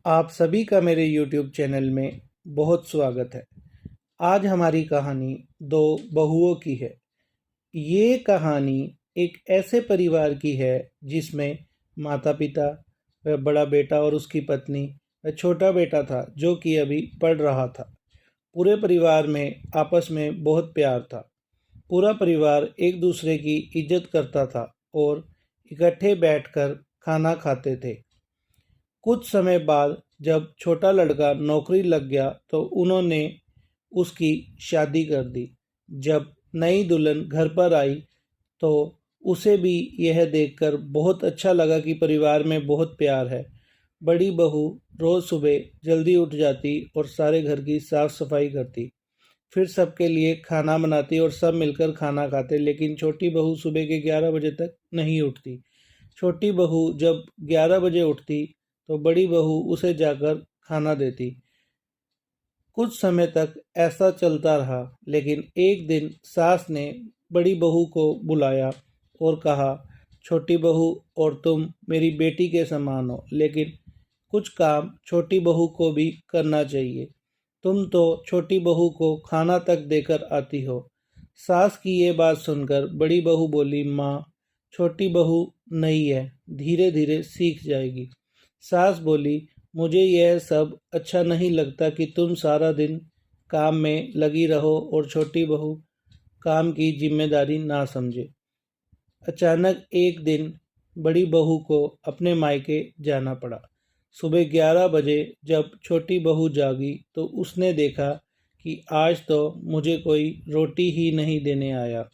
आप सभी का मेरे YouTube चैनल में बहुत स्वागत है। आज हमारी कहानी दो बहुओं की है। ये कहानी एक ऐसे परिवार की है जिसमें माता पिता व बड़ा बेटा और उसकी पत्नी व छोटा बेटा था जो कि अभी पढ़ रहा था। पूरे परिवार में आपस में बहुत प्यार था। पूरा परिवार एक दूसरे की इज्जत करता था और इकट्ठे बैठकर खाना खाते थे। कुछ समय बाद जब छोटा लड़का नौकरी लग गया तो उन्होंने उसकी शादी कर दी। जब नई दुल्हन घर पर आई तो उसे भी यह देखकर बहुत अच्छा लगा कि परिवार में बहुत प्यार है। बड़ी बहू रोज़ सुबह जल्दी उठ जाती और सारे घर की साफ सफाई करती, फिर सबके लिए खाना बनाती और सब मिलकर खाना खाते। लेकिन छोटी बहू सुबह के 11 बजे तक नहीं उठती। छोटी बहू जब 11 बजे उठती तो बड़ी बहू उसे जाकर खाना देती। कुछ समय तक ऐसा चलता रहा, लेकिन एक दिन सास ने बड़ी बहू को बुलाया और कहा, छोटी बहू और तुम मेरी बेटी के समान हो, लेकिन कुछ काम छोटी बहू को भी करना चाहिए। तुम तो छोटी बहू को खाना तक देकर आती हो। सास की ये बात सुनकर बड़ी बहू बोली, माँ, छोटी बहू नई है, धीरे धीरे सीख जाएगी। सास बोली, मुझे यह सब अच्छा नहीं लगता कि तुम सारा दिन काम में लगी रहो और छोटी बहू काम की जिम्मेदारी ना समझे। अचानक एक दिन बड़ी बहू को अपने मायके जाना पड़ा। सुबह 11 बजे जब छोटी बहू जागी तो उसने देखा कि आज तो मुझे कोई रोटी ही नहीं देने आया।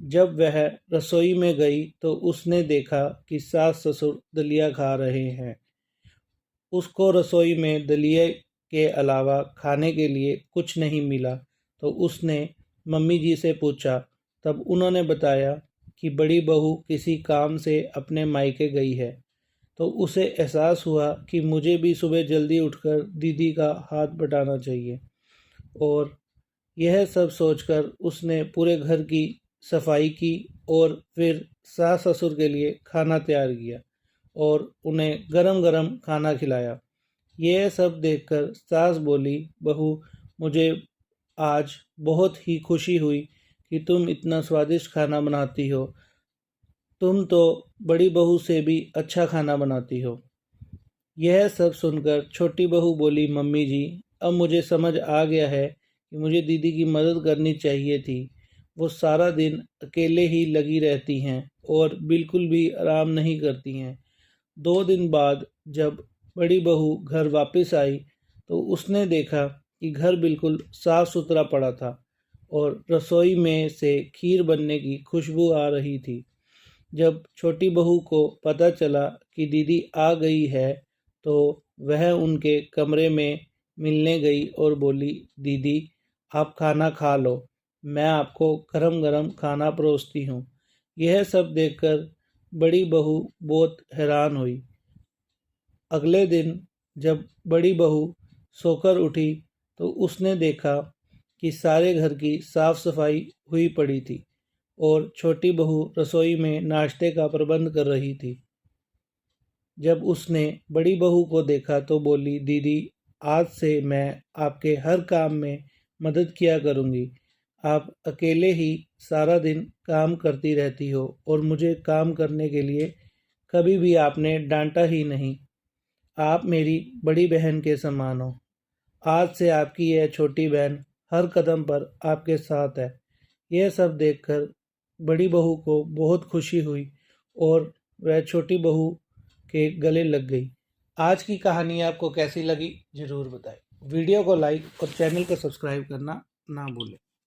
जब वह रसोई में गई तो उसने देखा कि सास ससुर दलिया खा रहे हैं। उसको रसोई में दलिया के अलावा खाने के लिए कुछ नहीं मिला तो उसने मम्मी जी से पूछा। तब उन्होंने बताया कि बड़ी बहू किसी काम से अपने मायके गई है। तो उसे एहसास हुआ कि मुझे भी सुबह जल्दी उठकर दीदी का हाथ बटाना चाहिए, और यह सब सोचकर उसने पूरे घर की सफाई की और फिर सास ससुर के लिए खाना तैयार किया और उन्हें गरम गरम खाना खिलाया। यह सब देखकर सास बोली, बहू, मुझे आज बहुत ही खुशी हुई कि तुम इतना स्वादिष्ट खाना बनाती हो। तुम तो बड़ी बहू से भी अच्छा खाना बनाती हो। यह सब सुनकर छोटी बहू बोली, मम्मी जी, अब मुझे समझ आ गया है कि मुझे दीदी की मदद करनी चाहिए थी। वो सारा दिन अकेले ही लगी रहती हैं और बिल्कुल भी आराम नहीं करती हैं। 2 दिन बाद जब बड़ी बहू घर वापस आई तो उसने देखा कि घर बिल्कुल साफ सुथरा पड़ा था और रसोई में से खीर बनने की खुशबू आ रही थी। जब छोटी बहू को पता चला कि दीदी आ गई है तो वह उनके कमरे में मिलने गई और बोली, दीदी, आप खाना खा लो, मैं आपको गरम गरम खाना परोसती हूँ। यह सब देखकर बड़ी बहू बहुत हैरान हुई। अगले दिन जब बड़ी बहू सोकर उठी तो उसने देखा कि सारे घर की साफ सफाई हुई पड़ी थी और छोटी बहू रसोई में नाश्ते का प्रबंध कर रही थी। जब उसने बड़ी बहू को देखा तो बोली, दीदी, आज से मैं आपके हर काम में मदद किया करूँगी। आप अकेले ही सारा दिन काम करती रहती हो और मुझे काम करने के लिए कभी भी आपने डांटा ही नहीं। आप मेरी बड़ी बहन के समान हो। आज से आपकी यह छोटी बहन हर कदम पर आपके साथ है। यह सब देखकर बड़ी बहू को बहुत खुशी हुई और वह छोटी बहू के गले लग गई। आज की कहानी आपको कैसी लगी ज़रूर बताएं। वीडियो को लाइक और चैनल को सब्सक्राइब करना ना भूलें।